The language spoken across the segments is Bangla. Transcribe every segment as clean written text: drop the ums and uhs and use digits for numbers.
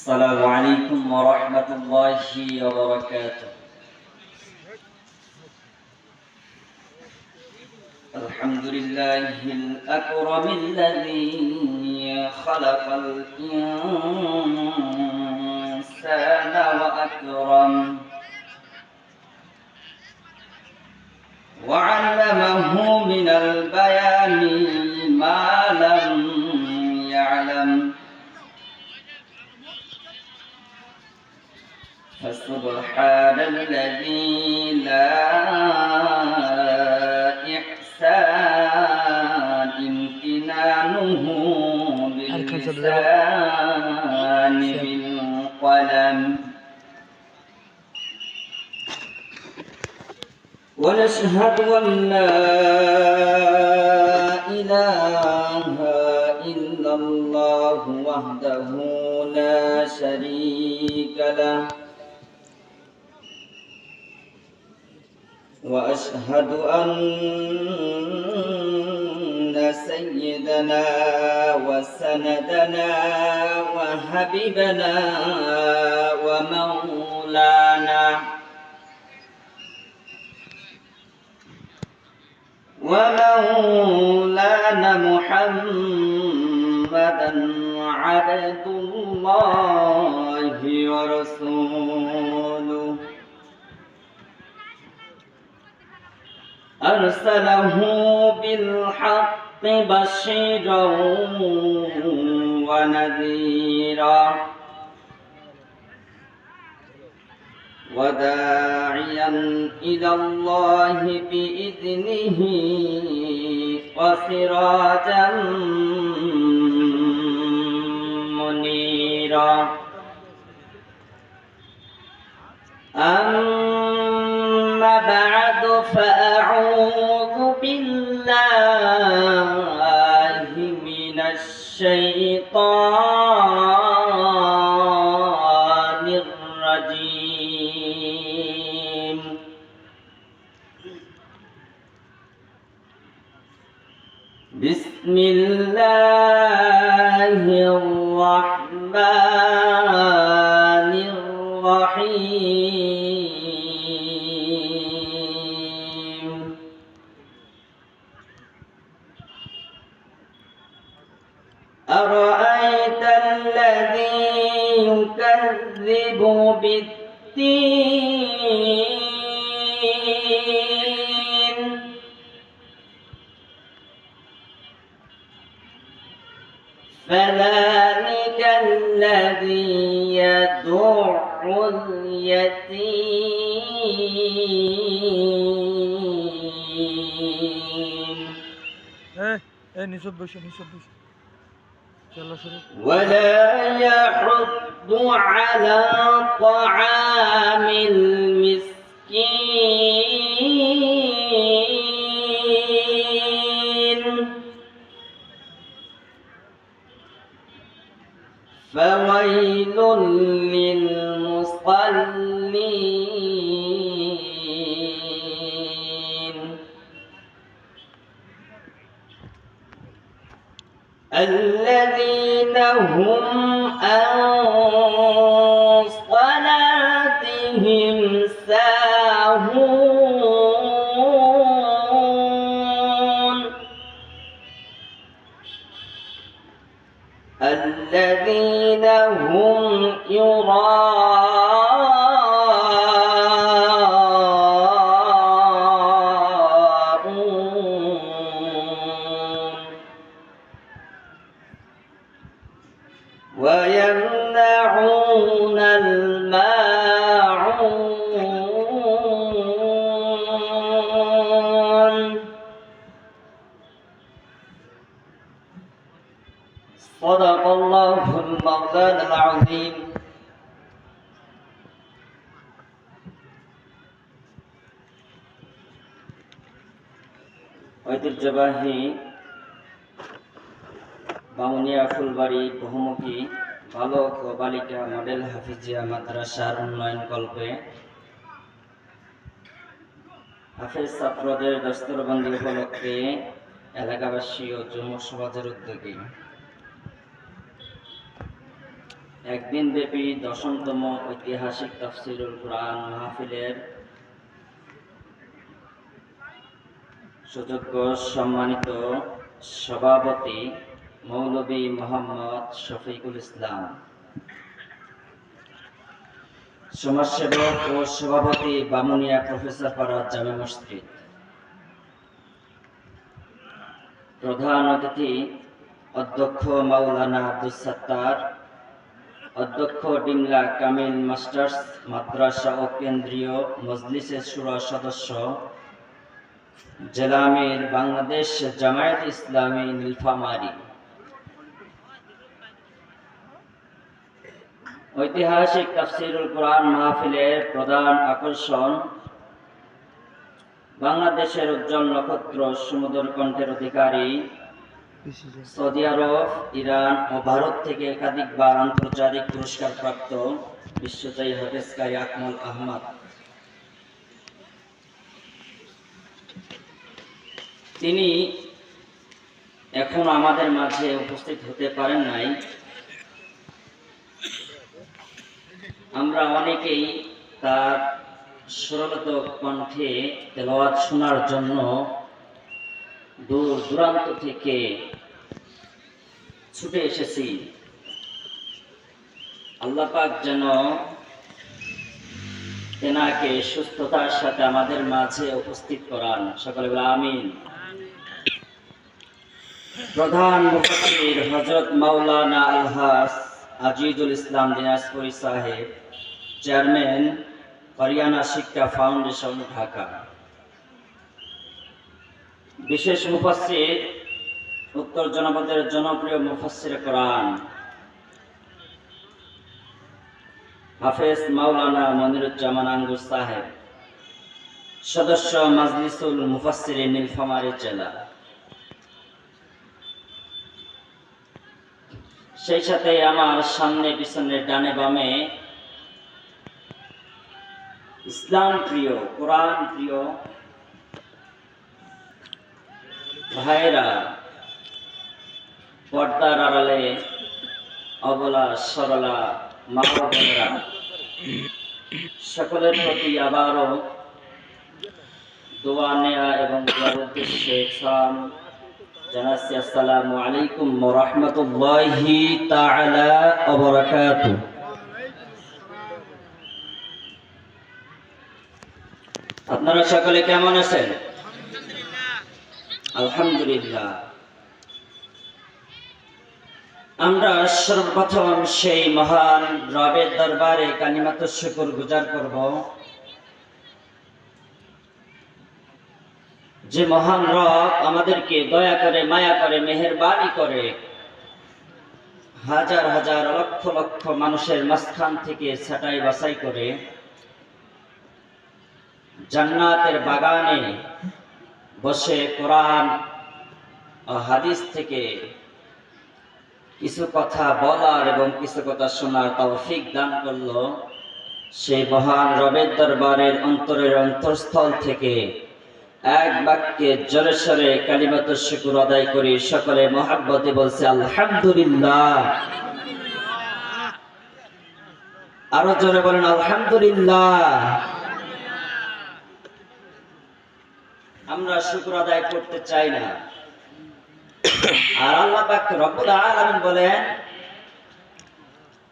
السلام عليكم ورحمة الله وبركاته. الحمد لله الأكرم الذي خلق الإنسان وأكرم وعلمه من البيان ما لم يعلم، فسبحان الذي لا إحسان امتنانه باللسان بالقلم، ونشهد أن لا إله إلا الله وحده لا شريك له، وأشهد أن سيدنا وسندنا وحبيبنا ومولانا محمدا عبد الله ورسوله، أرسله بالحق بشيرا ونذيرا وداعيا إلى الله بإذنه وسراجا منيرا. أما بعد فأعوذ بالله من الشيطان الرجيم. بسم الله الرحمن الرحيم. أرأيت الذي يكذب بالدين فذلك الذي يدع اليتيم ولا يحض على طعام المسكين فويل للمصلين الذين هم عن صلاتهم ساهون الذين هم ويمنعون الماعون. صدق الله المولانا العظيم. ঐতিহ্যবাহী বামুনিয়া ফুলবাড়ি বহুমুখী বালক ও বালিকা মডেল হাফিজিয়া মাদ্রাসার উন্নয়ন কল্পে হাফেজ ছাত্রদের দস্তরবন্দি উপলক্ষে এলাকাবাসী ও যুব সমাজের উদ্যোগে একদিন ব্যাপী 10তম ঐতিহাসিক তাফসীরুল কুরআন মাহফিলের সুযোগ্য সম্মানিত সভাপতি মৌলভী মোহাম্মদ শফিকুল ইসলাম, সমাজসেবক ও সভাপতি বামুনিয়া প্রফেসর পাড়া জামে মসজিদ, প্রধান অতিথি অধ্যক্ষ মাওলানা আব্দুস সাত্তার, অধ্যক্ষ ডিমলা কামিল মাস্টার্স মাদ্রাসা ও কেন্দ্রীয় মজলিসে শুরা সদস্য, জেলা আমির বাংলাদেশ জামায়াত ইসলামী নীলফামারী। ঐতিহাসিক তাফসীরুল কুরআন মাহফিলের প্রধান আকর্ষণ বাংলাদেশের উজ্জ্বল নক্ষত্র সুমধুর কণ্ঠের অধিকারী, সৌদি আরব, ইরান ও ভারত থেকে একাধিকবার আন্তর্জাতিক পুরস্কার প্রাপ্ত বিশ্বজয়ী হাফেজকারী আকমল আহমদ। তিনি এখন আমাদের মাঝে উপস্থিত হতে পারেন নাই। আমরা অনেকেই তার সরলত কণ্ঠে তেলাওয়াত শোনার জন্য দূর দূরান্ত থেকে ছুটে এসেছি। আল্লাহ পাক যেন তেনাকে সুস্থতার সাথে আমাদের মাঝে উপস্থিত করান, সকলে বলে আমিন। প্রধান মুফাসসির হযরত মাওলানা আলহাজ আজিজুল ইসলাম দিনাজপুরি সাহেব, চেয়ারম্যান হরিয়ানা শিক্ষা ফাউন্ডেশন, ঢাকা। বিশেষ মুফাসসির উত্তর জনপদের জনপ্রিয় মুফাসসিরে কোরআন হাফেজ মাওলানা মনিরুজ্জামান আঙ্গুর সাহেব, সদস্য মাজলিসুল মুফাসসিরিন নীলফামারী জেলা। সেই সাথে আমার সামনে পিছনে ডানে বামে ইসলাম প্রিয়, কোরআন প্রিয় ভাইরা, পর্দার আড়ালে অবলা সরলা মা বোনেরা, সকলের প্রতি আবারও দোয়া নেয়া এবং দোয়ার উদ্দেশ্যে সালাম জানাচ্ছি। আসসালামু আলাইকুম ওয়া রাহমাতুল্লাহি তাআলা ওয়া বারাকাতুহু। আপনারা সকলে কেমন আছেন? আলহামদুলিল্লাহ। আমরা সর্বপ্রথম সেই মহান রবের দরবারে কালিমাতুশ শুকর গুজার করব, যে মহান রব আমাদেরকে দয়া করে, মায়া করে, মেহেরবানি করে হাজার হাজার লক্ষ লক্ষ মানুষের মাঝখান থেকে ছাঁটাই বাছাই করে জান্নাতের বাগানে বসে কোরআন ও হাদিস থেকে কিছু কথা বলার এবং কিছু কথা শোনার তৌফিক দান করলো। সেই মহান রবের দরবারের অন্তরের অন্তরস্থল থেকে এক বাক্যে জোরে সরে কালিমাতুশ শুকর আদায় করি। সকলে মহব্বতে বলছে আলহামদুলিল্লাহ। আরো জোরে বলেন আলহামদুলিল্লাহ। আমরা শুকর আদায় করতে চাই না, আর আল্লাহ পাক রব্বুল আলামিন বলেন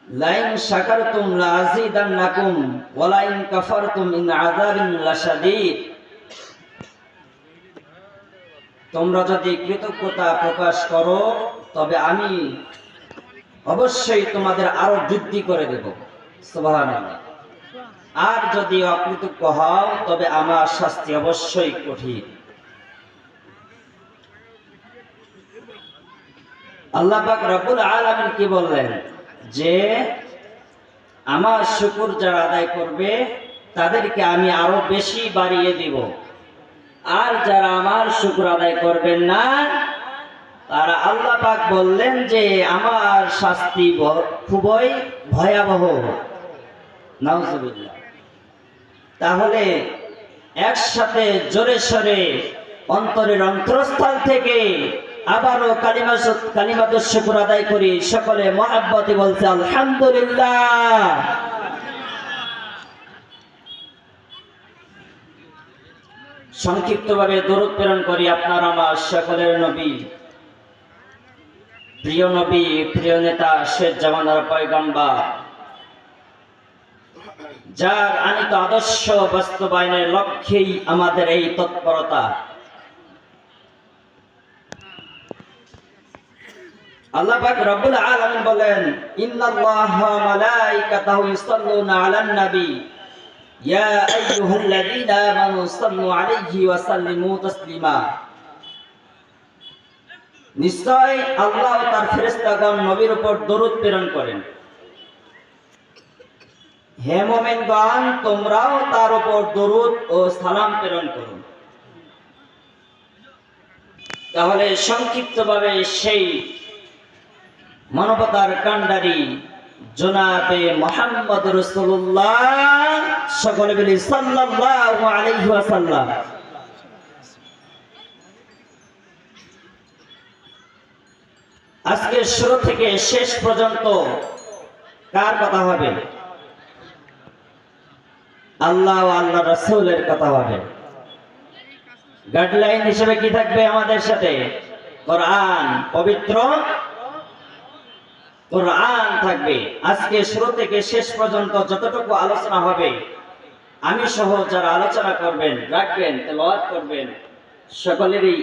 লাইন শাকারতুম লাযিদান্নাকুম ওয়া লাইন কাফারতুম ইন আযাবিন লাশাদীদ। তোমরা যদি কৃতজ্ঞতা প্রকাশ করো তবে আমি অবশ্যই তোমাদের আরো বৃদ্ধি করে দেব। সুবহানাল্লাহ। আর যদি অকৃতজ্ঞ হও তবে আমার শাস্তি অবশ্যই কঠিন। আল্লাহ পাক রব্বুল আলামিন কি বললেন? যে আমার শুকর যারা আদায় করবে তাদেরকে আমি আরো বেশি বাড়িয়ে দিব, আর যারা আমার শুকর আদায় করবেন না তারা আল্লাহ পাক বললেন যে আমার শাস্তি খুবই ভয়াবহ। নাউজুবিল্লাহ। তাহলে একসাথে জোরে সরে অন্তরের অন্তরস্থল থেকে আবারও কালিমাতুশ শুকর আদায় করি। সকলে মহাব্বতে বলছে আলহামদুলিল্লাহ। সংক্ষিপ্তভাবে দরুদ প্রেরণ করি আপনার আমার সকলের নবী, প্রিয় নবী, প্রিয় নেতা, শেষ জামানার পয়গম্বর, যার আনিত আদর্শ বাস্তবায়নের লক্ষ্যেই আমাদের এই তৎপরতা। আল্লাহ পাক রব্বুল আলামিন বলেন, ইন্নাল্লাহা ওয়া মালাইকাতাহু ইউসাল্লুনা আলান নবী ইয়া আইয়ুহাল্লাযীনা আমানু সাল্লু আলাইহি ওয়া সাল্লিমু তাসলিমা। নিশ্চয় আল্লাহ ও তার ফেরেশতাগণ নবীর উপর দরুদ প্রেরণ করেন। হে মুমিনগণ, তোমরাও তার উপর দরুদ ও সালাম প্রেরণ করো। তাহলে সংক্ষিপ্তভাবে সেই মানবতার কান্ডারি জনাবে মুহাম্মদ রাসূলুল্লাহ, সকলে বলি সাল্লাল্লাহু আলাইহি ওয়াসাল্লাম। আজকে শুরু থেকে শেষ পর্যন্ত কার কথা হবে? আল্লাহ ও আল্লাহ রাসূলের কথা হবে। গাইডলাইন হিসেবে কি থাকবে আমাদের সাথে? কোরআন, পবিত্র কোরআন থাকবে। আজকে শুরু থেকে শেষ পর্যন্ত যতটুকু আলোচনা হবে, আমি সহ যারা আলোচনা করবেন, রাখবেন, তেলাওয়াত করবেন, সকলেরই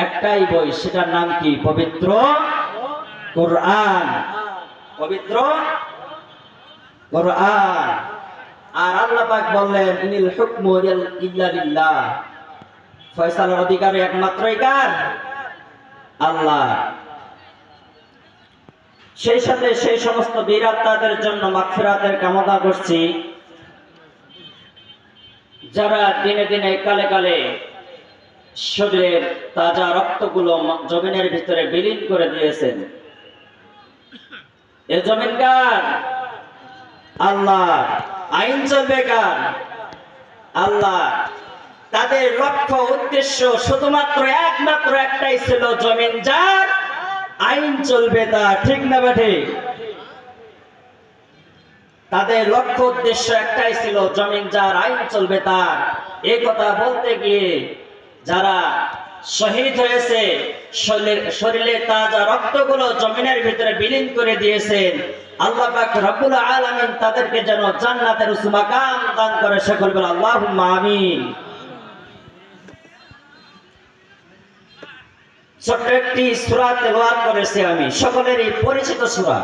একটাই বই, সেটার নাম কি? পবিত্র কোরআন। পবিত্র কোরআন। আর আল্লাহ পাক বললেন, ইনিল হুকমু ইল্লা লিল্লাহ, ফয়সালার অধিকার একমাত্রই কার? আল্লাহ। সেই সাথে সেই সমস্ত বীর আত্মাদের জন্য মাগফিরাতের কামনা করছি, যারা দিনে দিনে কালে কালে শরীরের তাজা রক্তগুলো জমিনের ভিতরে বিলীন করে দিয়েছেন। এ জমিন কার? আল্লাহ। আইন চলবে কার? আল্লাহ। তাদের লক্ষ্য উদ্দেশ্য শুধুমাত্র একমাত্র একটাই ছিল, জমিন যার, আইন চলবে তার। ঠিক না বেঠে? তাদের লক্ষ্য উদ্দেশ্য একটাই ছিল, জমিন যার, আইন চলবে তার। এই কথা বলতে গিয়ে যারা শহীদ হয়েছে, শরীরে তাজা রক্তগুলো জমিনের ভিতরে বিলীন করে দিয়েছেন, আল্লাহ পাক রব্বুল আলামিন তাদেরকে যেন জান্নাতের উঁচু মাকাম দান করে। সকল বলে আল্লাহুম্মা আমিন। ছোট্ট একটি সূরা তেলাওয়াত করেছি আমি, সকলেরই পরিচিত সূরা।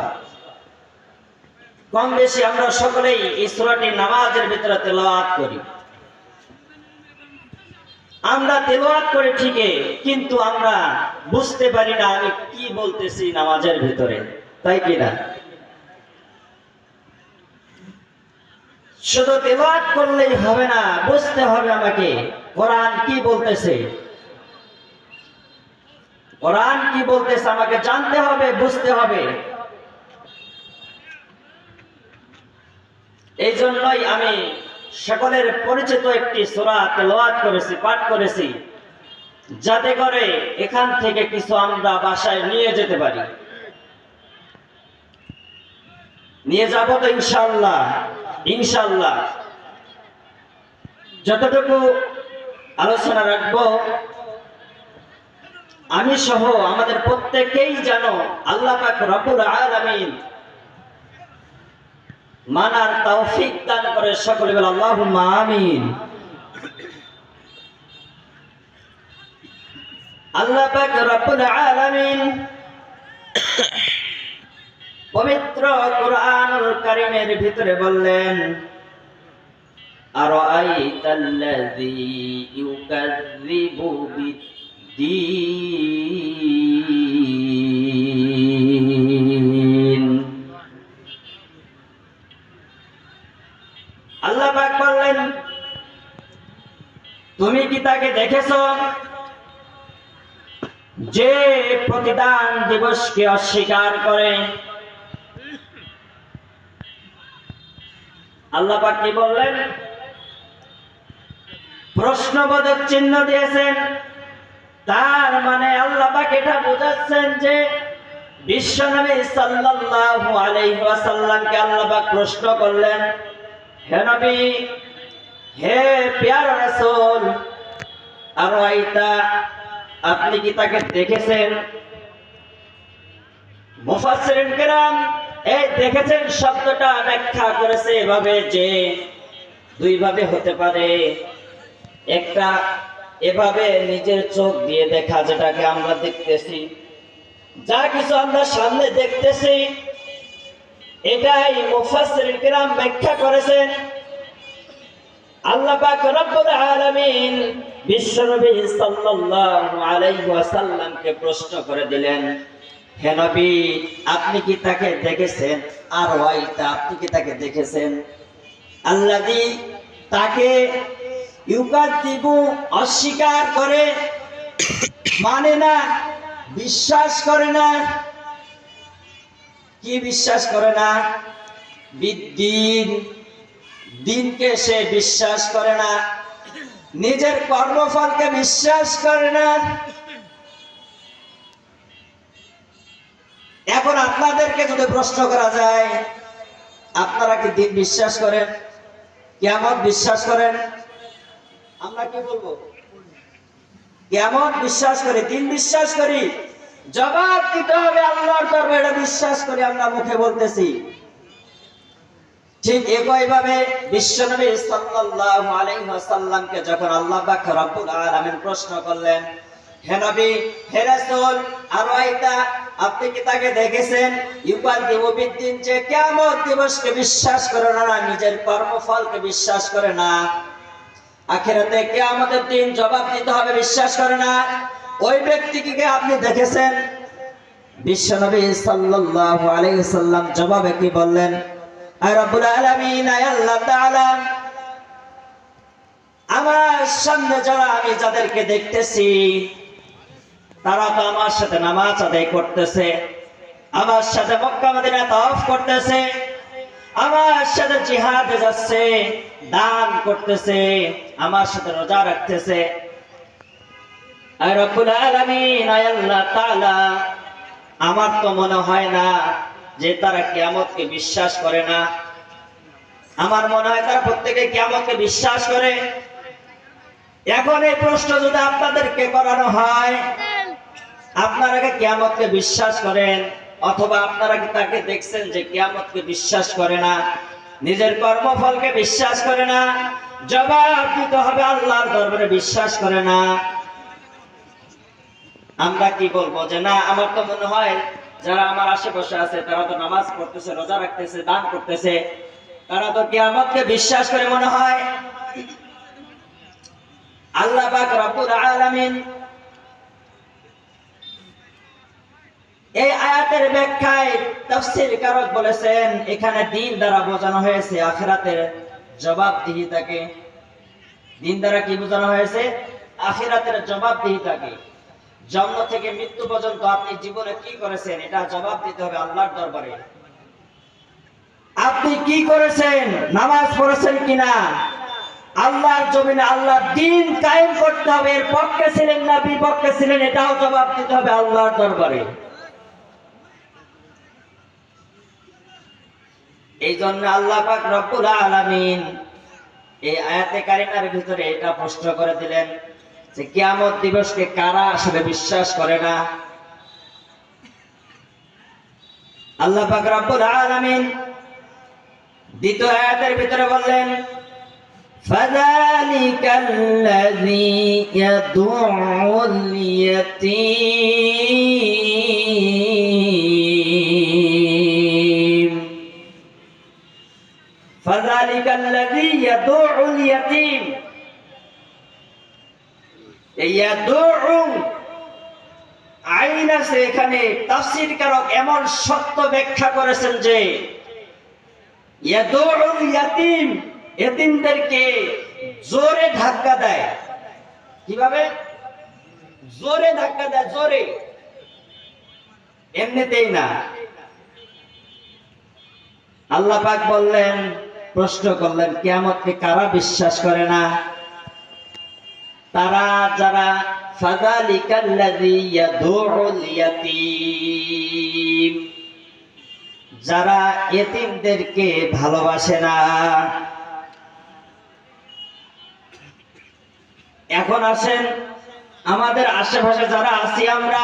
কম বেশি আমরা সকলেই এই সূরাটি নামাজের ভিতরে তেলাওয়াত করি। আমরা তেলাওয়াত করি ঠিকই, কিন্তু আমরা বুঝতে পারি না আমি কি বলতেছি নামাজের ভিতরে, তাই কি না? শুধু তেলাওয়াত করলেই হবে না, বুঝতে হবে আমাকে কোরআন কি বলতেছে। কোরআন কি বলতেছে আমাকে জানতে হবে, বুঝতে হবে। এই জন্যই আমি সকলের পরিচিত একটি সূরা তেলাওয়াত করেছি, পাঠ করেছি, যাতে করে এখান থেকে কিছু আমরা বাসায় নিয়ে যেতে পারি। নিয়ে যাব তো ইনশাআল্লাহ। ইনশাআল্লাহ যতটুকু আলোচনা রাখবো, আমি সহ আমাদের প্রত্যেকেই যেন আল্লাহ পাক রব্বুল আলামিন মানার তৌফিক দান করে। সকলে বলে আল্লাহুম্মা আমিন। আল্লাহ পাক রব্বুল আলামিন পবিত্র কুরআনুল কারীমের ভিতরে বললেন, আরাআইতাল্লাযী ইউকাযযিবু বিদ্দীন। আল্লাহ পাক বললেন, তুমি কি তাকে দেখেছো যে প্রতিদান দিবসকে অস্বীকার করে? আল্লাহ পাক কি বললেন? প্রশ্নবোধক চিহ্ন দিয়েছেন। তার মানে আল্লাহ পাক এটা বোঝাচ্ছেন যে বিশ্বনবী সাল্লাল্লাহু আলাইহি ওয়াসাল্লামকে আল্লাহ পাক প্রশ্ন করলেন, হে নবী, হে প্যারা রাসূল, আরাইতা, আপনি কি তাকে দেখেছেন? মুফাসসিরিন কেরাম এই দেখেছেন শব্দটা ব্যাখ্যা করেছে এভাবে যে দুই ভাবে হতে পারে। একটা এভাবে নিজের চোখ দিয়ে দেখা, যেটাকে আমরা দেখতেছি, যা কিছু আমরা সামনে দেখতেছি, এটাই মুফাসসিরিন কেরাম ব্যাখ্যা করেছেন। আল্লাহ পাক রব্বুল আলামিন বিশ্বনবী সাল্লাল্লাহু আলাইহি ওয়াসাল্লামকে প্রশ্ন করে দিলেন, হে নবী, আপনি কি তাকে দেখেছেন? আর ওয়াইতা, আপনি কি তাকে দেখেছেন? আল্লাযী, তাকে ইউকাযিবু, অস্বীকার করে, মানে না, বিশ্বাস করে না। কি বিশ্বাস করে না? বিদ্দিন, দিনকে সে বিশ্বাস করে না, নিজের কর্মফলকে বিশ্বাস করে না। এখন আপনাদেরকে যদি প্রশ্ন করা যায়, আপনারা কি দিন বিশ্বাস করেন? কিয়ামত বিশ্বাস করেন? আমরা কি বলবো? কিয়ামত বিশ্বাস করি, দিন বিশ্বাস করি, জবাব দিতে হবে আল্লাহর দরবারে, এটা বিশ্বাস করি, আমরা মুখে বলতেছি। ঠিক একইভাবে বিশ্বনবী সাল্লাল্লাহু আলাইহি ওয়াসাল্লামকে যখন আল্লাহ পাক রব্বুল আলামিন প্রশ্ন করলেন, হে নবী, হে রাসূল, আরাইতা, আপনি কি তাকে দেখেছেন? ইউকাযিবু বিদ্দিন, যে কিয়ামত দিবসকে বিশ্বাস করে না, নিজের কর্মফলকে বিশ্বাস করে না, আখিরাতে কিয়ামতের দিন জবাব দিতে হবে বিশ্বাস করে না, ওই ব্যক্তিকে আপনি দেখেছেন? বিশ্বনবী সাল্লাল্লাহু আলাইহি ওয়াসাল্লাম জবাবে কি বললেন? আয় রব্বুল আলামিন, আয় আল্লাহ তাআলা, আমার সামনে যারা, আমি যাদেরকে দেখতেছি, তারা তো আমার সাথে নামাজ আদায় করতেছে, আমার সাথে মক্কা মদিনা তাওয়াফ করতেছে, আমার সাথে জিহাদে যাচ্ছে, দান করতেছে, আমার সাথে রোজা রাখতেছে। আয় রব্বুল আলামিন, আয় আল্লাহ তাআলা, আমার তো মনে হয় না যে তারা কিয়ামতকে বিশ্বাস করে না। আমার মনে হয় তারা প্রত্যেকে কিয়ামতকে বিশ্বাস করে। এখন এই প্রশ্ন যদি আপনাদেরকে করানো হয়, আপনারা কি কিয়ামতকে বিশ্বাস করেন? অথবা আপনারা কি তাকে দেখছেন যে কিয়ামতকে বিশ্বাস করে না, নিজের কর্মফলকে বিশ্বাস করে না? জবাব দিতে হবে আল্লাহর দরবারে বিশ্বাস করে না। আমরা কি বলবো? যে না, আমার তো মনে হয় যারা আমার আশেপাশে আছে তারা তো নামাজ পড়তেছে, রোজা রাখতেছে, দান করতেছে, তারা তো কিয়ামতকে বিশ্বাস করে মনে হয়। আল্লাহ পাক রব্বুল আলামিন এই আয়াতের ব্যাখ্যায় তাফসীরকারক বলেছেন, এখানে দিন দ্বারা বোঝানো হয়েছে আখিরাতের জবাবদিহিতাকে। দিন দ্বারা কি বোঝানো হয়েছে? আখিরাতের জবাবদিহিতাকে। জন্ম থেকে মৃত্যু পর্যন্ত আপনি জীবনে কি করেছেন, এটা জবাব দিতে হবে আল্লাহর দরবারে। আপনি কি করেছেন? নামাজ পড়েছেন কিনা? আল্লাহর জমিনে আল্লাহর দ্বীন কায়েম করতে হবে, এর পক্ষে ছিলেন না বিপক্ষে ছিলেন, এটাও জবাব দিতে হবে আল্লাহর দরবারে। এই জন্য আল্লাহ পাক রব্বুল আলামিন এই আয়াতে কারিমার ভিতরে এটা প্রশ্ন করে দিলেন যে কিয়ামত দিবসকে কারা আসলে বিশ্বাস করে না। আল্লাহ পাক রব্বুল আলামিন দ্বিতীয় আয়াতের ভিতরে বললেন, ফাযালিকাল্লাযী ইয়াদউল ইয়াতীম, ফাযালিকাল্লাযী ইয়াদউল ইয়াতীম। ইয়াদউ আইন আছে এখানে, তাফসীরকারক এমন সত্য ব্যাখ্যা করেছেন যে ইয়াদউল ইয়াতীম, এতিমদেরকে জোরে ধাক্কা দেয়। কিভাবে? জোরে ধাক্কা দেয়, জোরে, এমনিতেই না। আল্লাহ পাক বললেন, প্রশ্ন করলেন, কিয়ামতকে কারা বিশ্বাস করে না? তারা যারা ফাযালিকাল্লাযী ইয়াদুউল ইয়াতীম, যারা এতিমদেরকে ভালোবাসে না। এখন আসেন, আমাদের আশেপাশে যারা আছি আমরা